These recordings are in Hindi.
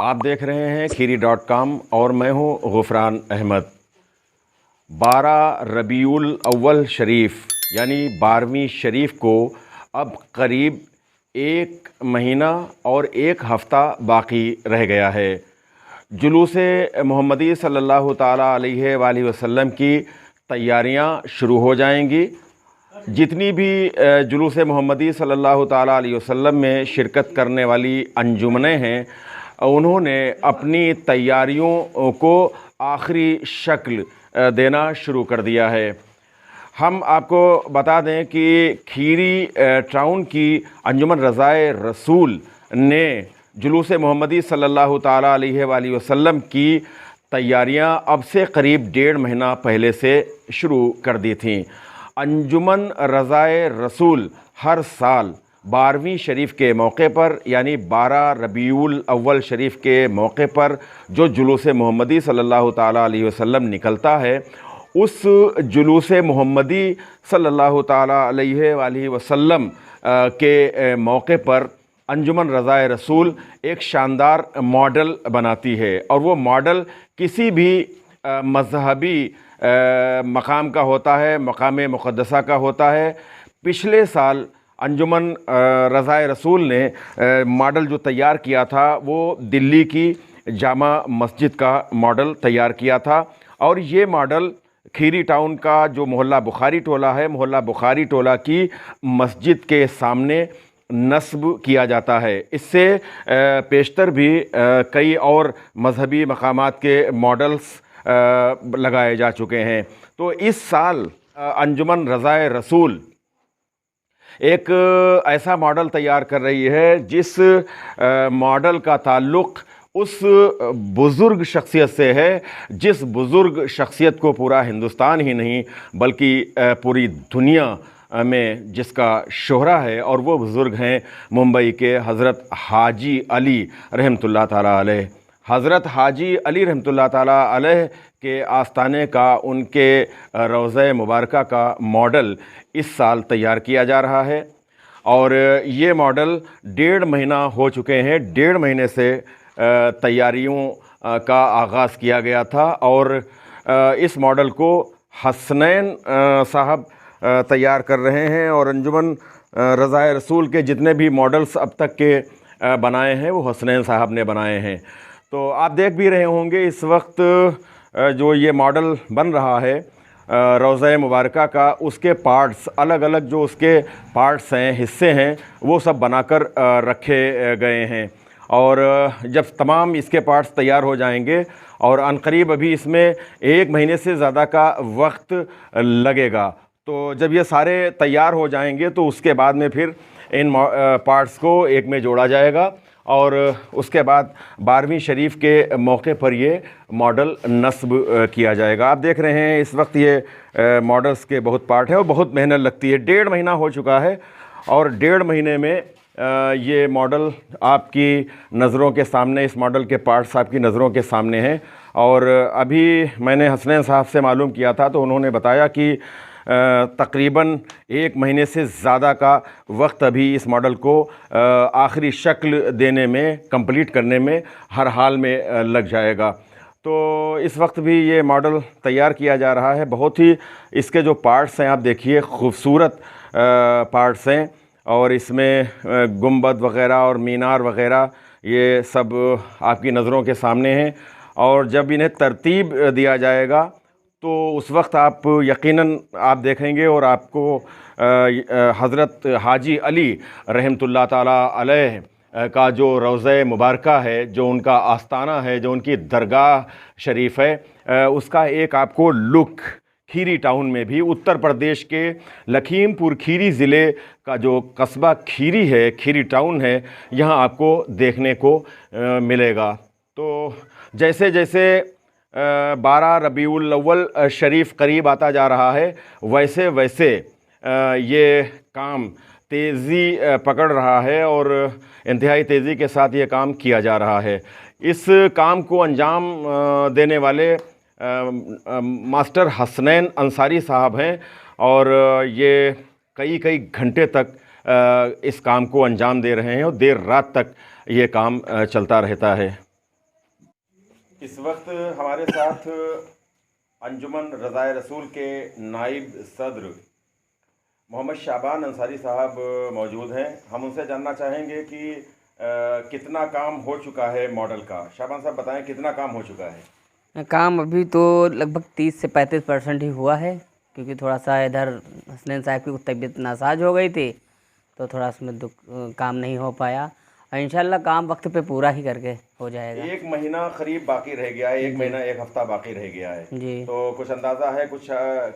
आप देख रहे हैं खीरी.com और मैं हूं गुफरान अहमद। 12 रबीउल अव्वल शरीफ यानी 12वीं शरीफ को अब करीब 1 महीना और 1 हफ़्ता बाकी रह गया है। जुलूस-ए मोहम्मदी सल्लल्लाहु ताला अलैहि वसल्लम की तैयारियां शुरू हो जाएंगी। जितनी भी जुलूस-ए मोहम्मदी सल्लल्लाहु ताला अलैहि वसल्लम में शिरकत करने वाली अंजुमनें हैं, उन्होंने अपनी तैयारियों को आखिरी शक्ल देना शुरू कर दिया है। हम आपको बता दें कि खीरी टाउन की अंजुमन रज़ाए रसूल ने जुलूस-ए मोहम्मदी सल्लल्लाहु ताला अलैहि वसल्लम की तैयारियां अब से करीब 1.5 महीना पहले से शुरू कर दी थीं। अंजुमन रज़ाए रसूल हर साल 12वीं शरीफ के मौके पर यानी 12 रबीउल अव्वल शरीफ के मौके पर जो जुलूस-ए मोहम्मदी सल्लल्लाहु ताला अलैहि वसल्लम निकलता है, उस जुलूस-ए मोहम्मदी सल्लल्लाहु ताला अलैहि वसल्लम के मौके पर अंजुमन रज़ाए रसूल एक शानदार मॉडल बनाती है। और वो मॉडल किसी भी मज़हबी मकाम का होता है, मकाम मुक़द्दसा का होता है। पिछले साल अंजुमन रज़ाए रसूल ने मॉडल जो तैयार किया था वो दिल्ली की जामा मस्जिद का मॉडल तैयार किया था। और ये मॉडल खीरी टाउन का जो मोहल्ला बुखारी टोला है, मोहल्ला बुखारी टोला की मस्जिद के सामने नस्ब किया जाता है। इससे पेशतर भी कई और मजहबी मकामात के मॉडल्स लगाए जा चुके हैं। तो इस साल अंजुमन रज़ाए रसूल एक ऐसा मॉडल तैयार कर रही है जिस मॉडल का ताल्लुक़ उस बुज़ुर्ग शख्सियत से है जिस बुज़ुर्ग शख्सियत को पूरा हिंदुस्तान ही नहीं बल्कि पूरी दुनिया में जिसका शोहरा है, और वो बुज़ुर्ग हैं मुंबई के हज़रत हाजी अली रहमतुल्लाह ताला अलैह। हज़रत हाजी अली रहमतुल्लाह ताला अलैह के आस्ताने का, उनके रोज़े मुबारका का मॉडल इस साल तैयार किया जा रहा है। और ये मॉडल 1.5 महीना हो चुके हैं। 1.5 महीने से तैयारियों का आगाज़ किया गया था और इस मॉडल को हसनैन साहब तैयार कर रहे हैं। और अंजुमन रज़ाए रसूल के जितने भी मॉडल्स अब तक के बनाए हैं वो हसनैन साहब ने बनाए हैं। तो आप देख भी रहे होंगे इस वक्त जो ये मॉडल बन रहा है रोज़े मुबारका का, उसके पार्ट्स अलग अलग जो उसके पार्ट्स हैं, हिस्से हैं, वो सब बनाकर रखे गए हैं। और जब तमाम इसके पार्ट्स तैयार हो जाएंगे और अनकरीब अभी इसमें 1 महीने से ज़्यादा का वक्त लगेगा, तो जब ये सारे तैयार हो जाएंगे तो उसके बाद में फिर इन पार्ट्स को एक में जोड़ा जाएगा और उसके बाद 12वीं शरीफ के मौके पर ये मॉडल नस्ब किया जाएगा। आप देख रहे हैं इस वक्त ये मॉडल्स के बहुत पार्ट हैं और बहुत मेहनत लगती है। 1.5 महीना हो चुका है और 1.5 महीने में ये मॉडल आपकी नज़रों के सामने, इस मॉडल के पार्ट्स आपकी नज़रों के सामने हैं। और अभी मैंने हसनैन साहब से मालूम किया था तो उन्होंने बताया कि तकरीबन 1 महीने से ज़्यादा का वक्त अभी इस मॉडल को आखिरी शक्ल देने में, कंप्लीट करने में हर हाल में लग जाएगा। तो इस वक्त भी ये मॉडल तैयार किया जा रहा है। बहुत ही इसके जो पार्ट्स हैं आप देखिए, खूबसूरत पार्ट्स हैं और इसमें गुंबद वग़ैरह और मीनार वग़ैरह ये सब आपकी नज़रों के सामने हैं। और जब इन्हें तरतीब दिया जाएगा तो उस वक्त आप यकीनन आप देखेंगे और आपको हज़रत हाजी अली रहमतुल्लाह ताला अलैह का जो रोज़े मुबारका है, जो उनका आस्ताना है, जो उनकी दरगाह शरीफ है, उसका एक आपको लुक खीरी टाउन में भी, उत्तर प्रदेश के लखीमपुर खीरी ज़िले का जो कस्बा खीरी है, खीरी टाउन है, यहाँ आपको देखने को मिलेगा। तो जैसे जैसे 12 रबीउल अव्वल शरीफ करीब आता जा रहा है वैसे वैसे ये काम तेज़ी पकड़ रहा है और इंतहाई तेज़ी के साथ ये काम किया जा रहा है। इस काम को अंजाम देने वाले मास्टर हसनैन अंसारी साहब हैं और ये कई घंटे तक इस काम को अंजाम दे रहे हैं और देर रात तक ये काम चलता रहता है। इस वक्त हमारे साथ अंजुमन रज़ाए रसूल के नाइब सदर मोहम्मद शाबान अंसारी साहब मौजूद हैं। हम उनसे जानना चाहेंगे कि कितना काम हो चुका है मॉडल का। शाबान साहब बताएं कितना काम हो चुका है। काम अभी तो लगभग 30 से 35% ही हुआ है, क्योंकि थोड़ा सा इधर हसनैन साहब की तबीयत नासाज हो गई थी, तो थोड़ा उसमें काम नहीं हो पाया। और इंशाल्लाह काम वक्त पे पूरा ही करके हो जाएगा। 1 महीना करीब बाकी रह गया है, 1 महीना 1 हफ्ता बाकी रह गया है जी। तो कुछ अंदाज़ा है कुछ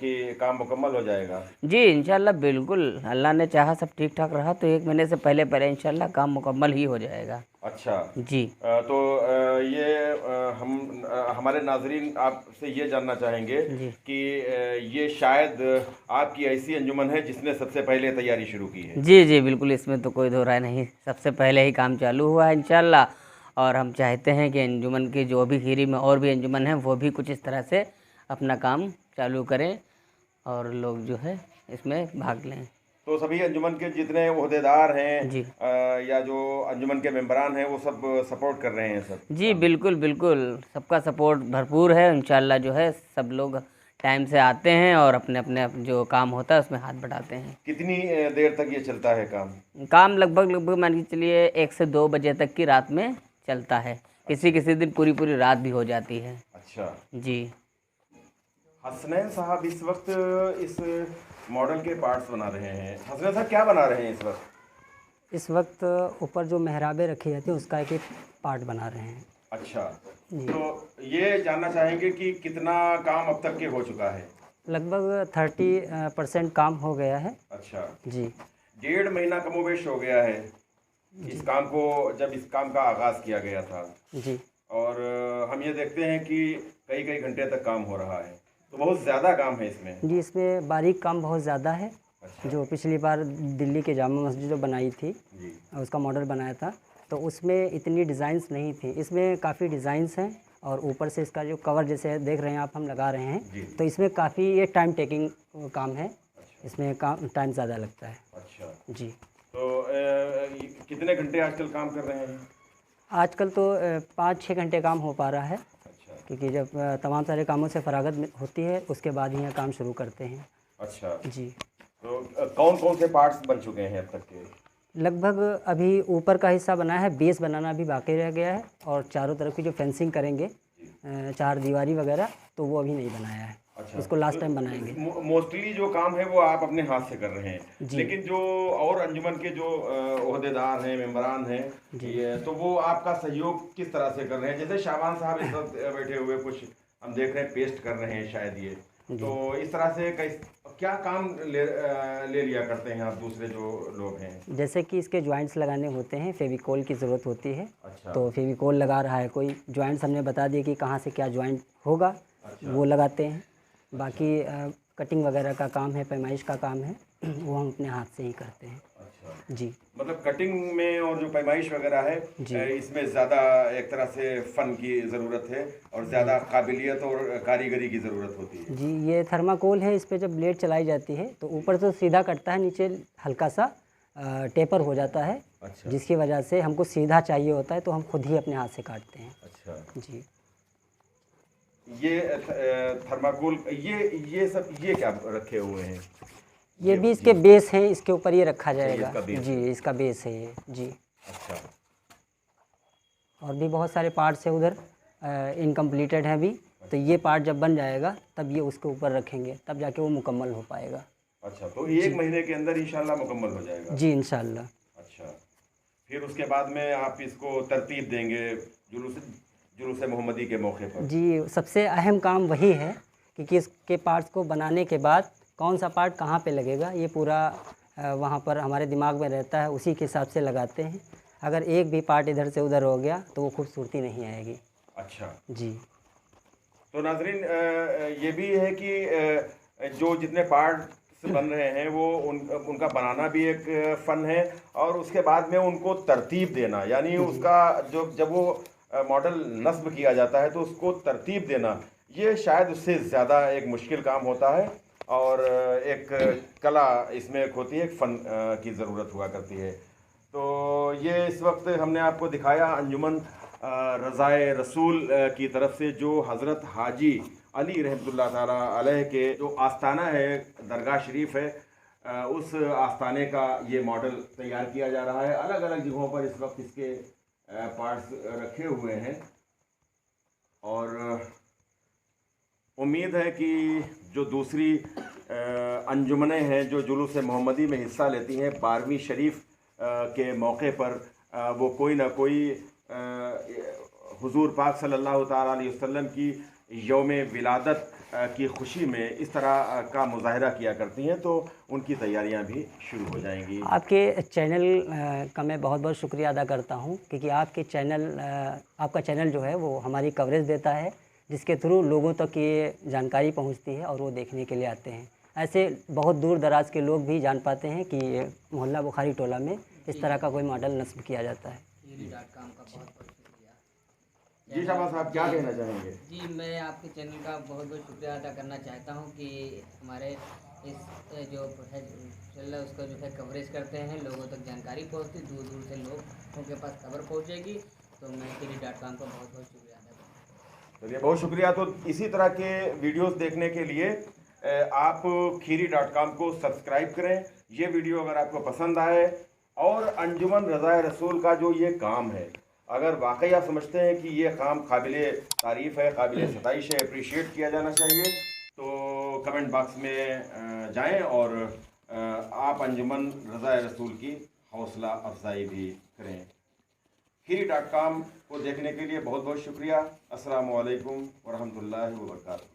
कि काम मुकम्मल हो जाएगा? जी इंशाल्लाह बिल्कुल, अल्लाह ने चाहा सब ठीक ठाक रहा तो 1 महीने से पहले पहले इंशाल्लाह काम मुकम्मल ही हो जाएगा। अच्छा जी। तो ये हम हमारे नाजरीन आपसे ये जानना चाहेंगे जी। कि ये शायद आपकी ऐसी अंजुमन है जिसने सबसे पहले तैयारी शुरू की है। जी जी बिल्कुल, इसमें तो कोई दो राय नहीं, सबसे पहले ही काम चालू हुआ है इंशाल्लाह। और हम चाहते हैं कि अंजुमन की जो भी खीरी में और भी अंजुमन हैं वो भी कुछ इस तरह से अपना काम चालू करें और लोग जो है इसमें भाग लें। तो सभी अंजुमन के जितने ओहदेदार हैं जी। या जो अंजुमन के मेंबरान हैं वो सब सपोर्ट कर रहे हैं सब? जी बिल्कुल बिल्कुल, सबका सपोर्ट भरपूर है इंशाल्लाह। जो है सब लोग टाइम से आते हैं और अपने अपने जो काम होता है उसमें हाथ बटाते हैं। कितनी देर तक ये चलता है काम? काम लगभग मान के चलिए 1 से 2 बजे तक की रात में चलता है। किसी किसी दिन पूरी पूरी रात भी हो जाती है। अच्छा जी। हसनैन साहब इस वक्त इस मॉडल के पार्ट्स बना रहे हैं। हसनैन साहब क्या बना रहे हैं इस वक्त? इस वक्त ऊपर जो मेहराबें रखी जाती हैं उसका एक एक पार्ट बना रहे हैं। अच्छा, तो ये जानना चाहेंगे कि कितना काम अब तक के हो चुका है? लगभग 30% काम हो गया है। अच्छा जी। 1.5 महीना कमोबेश हो गया है इस काम को, जब इस काम का आगाज़ किया गया था। जी। और हम ये देखते हैं कि कई कई घंटे तक काम हो रहा है, तो बहुत ज़्यादा काम है इसमें। जी, इसमें बारीक काम बहुत ज़्यादा है। अच्छा। जो पिछली बार दिल्ली के जामा मस्जिद जो बनाई थी जी। उसका मॉडल बनाया था, तो उसमें इतनी डिज़ाइंस नहीं थी। इसमें काफ़ी डिज़ाइंस हैं और ऊपर से इसका जो कवर जैसे देख रहे हैं आप हम लगा रहे हैं, तो इसमें काफ़ी ये टाइम टेकिंग काम है। अच्छा। इसमें काम टाइम ज़्यादा लगता है। अच्छा जी। तो कितने घंटे आजकल काम कर रहे हैं? आजकल तो 5-6 घंटे काम हो पा रहा है, अच्छा। क्योंकि जब तमाम सारे कामों से फरागत होती है उसके बाद ही यहाँ काम शुरू करते हैं। अच्छा जी। तो कौन कौन से पार्ट्स बन चुके हैं अब तक के? लगभग अभी ऊपर का हिस्सा बना है, बेस बनाना अभी बाकी रह गया है और चारों तरफ की जो फेंसिंग करेंगे 4 दीवारी वगैरह, तो वो अभी नहीं बनाया है। अच्छा, उसको लास्ट टाइम बनाएंगे। मोस्टली जो काम है वो आप अपने हाथ से कर रहे हैं, जी। लेकिन जो और अंजुमन के जो ओहदेदार हैं, मेंबरान हैं, तो वो आपका सहयोग किस तरह से कर रहे हैं? जैसे शाबान साहब इस वक्त बैठे हुए कुछ हम देख रहे हैं पेस्ट कर रहे हैं शायद ये, तो इस तरह से क्या काम ले लिया करते हैं आप दूसरे जो लोग हैं? जैसे कि इसके जॉइंट्स लगाने होते हैं, फेविकोल की ज़रूरत होती है। अच्छा। तो फेविकोल लगा रहा है कोई, जॉइंट्स हमने बता दिए कि कहाँ से क्या जॉइंट होगा। अच्छा। वो लगाते हैं। बाकी कटिंग वगैरह का काम है, पैमाइश का काम है, वो हम अपने हाथ से ही करते हैं। अच्छा जी। मतलब कटिंग में और जो पैमाइश वगैरह है इसमें ज़्यादा एक तरह से फ़न की ज़रूरत है और ज़्यादा काबिलियत और कारीगरी की ज़रूरत होती है। जी, ये थर्माकोल है, इस पे जब ब्लेड चलाई जाती है तो ऊपर से सीधा कटता है, नीचे हल्का सा टेपर हो जाता है। अच्छा। जिसकी वजह से हमको सीधा चाहिए होता है तो हम खुद ही अपने हाथ से काटते हैं। अच्छा जी। ये थर्माकोल ये सब ये क्या रखे हुए हैं? ये भी इसके बेस हैं, इसके ऊपर ये रखा ये जाएगा। इसका बेस जी, है। इसका बेस है ये। जी। अच्छा। और भी बहुत सारे पार्ट्स है उधर, इनकम्प्लीटेड हैं अभी, तो ये पार्ट जब बन जाएगा तब ये उसके ऊपर रखेंगे, तब जाके वो मुकम्मल हो पाएगा। अच्छा, तो 1 महीने के अंदर इंशाल्लाह मुकम्मल हो जाएगा? जी इंशाल्लाह। अच्छा, फिर उसके बाद में आप इसको तरतीब देंगे जुलूस मोहम्मदी के मौके पर? जी, सबसे अहम काम वही है कि इसके पार्ट्स को बनाने के बाद कौन सा पार्ट कहाँ पे लगेगा, ये पूरा वहाँ पर हमारे दिमाग में रहता है, उसी के हिसाब से लगाते हैं। अगर एक भी पार्ट इधर से उधर हो गया तो वो खूबसूरती नहीं आएगी। अच्छा जी। तो नाजरीन ये भी है कि जो जितने पार्ट्स बन रहे हैं वो उनका बनाना भी एक फ़न है और उसके बाद में उनको तरतीब देना, यानी उसका जो जब वो मॉडल नस्ब किया जाता है तो उसको तरतीब देना, ये शायद उससे ज़्यादा एक मुश्किल काम होता है और एक कला इसमें एक होती है, एक फ़न की ज़रूरत हुआ करती है। तो ये इस वक्त हमने आपको दिखाया अंजुमन रज़ाए रसूल की तरफ से जो हज़रत हाजी अली रहमतुल्लाह ताला अलैह के जो आस्थाना है, दरगाह शरीफ है, उस आस्थाने का ये मॉडल तैयार किया जा रहा है। अलग अलग जगहों पर इस वक्त इसके पार्ट्स रखे हुए हैं और उम्मीद है कि जो दूसरी अंजुमनें हैं जो जुलूस मोहम्मदी में हिस्सा लेती हैं 12वीं शरीफ के मौके पर, वो कोई ना कोई हुजूर पाक सल्लल्लाहु ताला अलैहि वसल्लम की यौम विलादत की खुशी में इस तरह का मुजाहरा किया करती हैं, तो उनकी तैयारियां भी शुरू हो जाएंगी। आपके चैनल का मैं बहुत बहुत शुक्रिया अदा करता हूं, क्योंकि आपका चैनल जो है वो हमारी कवरेज देता है, जिसके थ्रू लोगों तक ये जानकारी पहुंचती है और वो देखने के लिए आते हैं। ऐसे बहुत दूर दराज के लोग भी जान पाते हैं कि मोहल्ला बुखारी टोला में इस तरह का कोई मॉडल नस्ब किया जाता है। Theory.com का बहुत बहुत शुक्रिया। जी शाबाश साहब, क्या कहना चाहेंगे? जी, मैं आपके चैनल का बहुत बहुत शुक्रिया अदा करना चाहता हूँ कि हमारे इस जो है चल रहा है उसका जो है कवरेज करते हैं, लोगों तक जानकारी पहुँचती, दूर दूर से लोगों के पास खबर पहुँचेगी, तो मैं Theory.com का बहुत बहुत शुक्रिया अदा करता हूँ। चलिए, बहुत शुक्रिया। तो इसी तरह के वीडियोस देखने के लिए आप Theory.com को सब्सक्राइब करें। ये वीडियो अगर आपको पसंद आए और अंजुमन रज़ाए रसूल का जो ये काम है, अगर वाकई आप समझते हैं कि ये काम काबिले तारीफ़ है, काबिले सताइश है, अप्रिशिएट किया जाना चाहिए, तो कमेंट बॉक्स में जाएं और आप अंजुमन रज़ाए रसूल की हौसला अफजाई भी करें। Theory.com को देखने के लिए बहुत बहुत शुक्रिया। अस्सलामु अलैकुम व रहमतुल्लाहि व बरकातहू।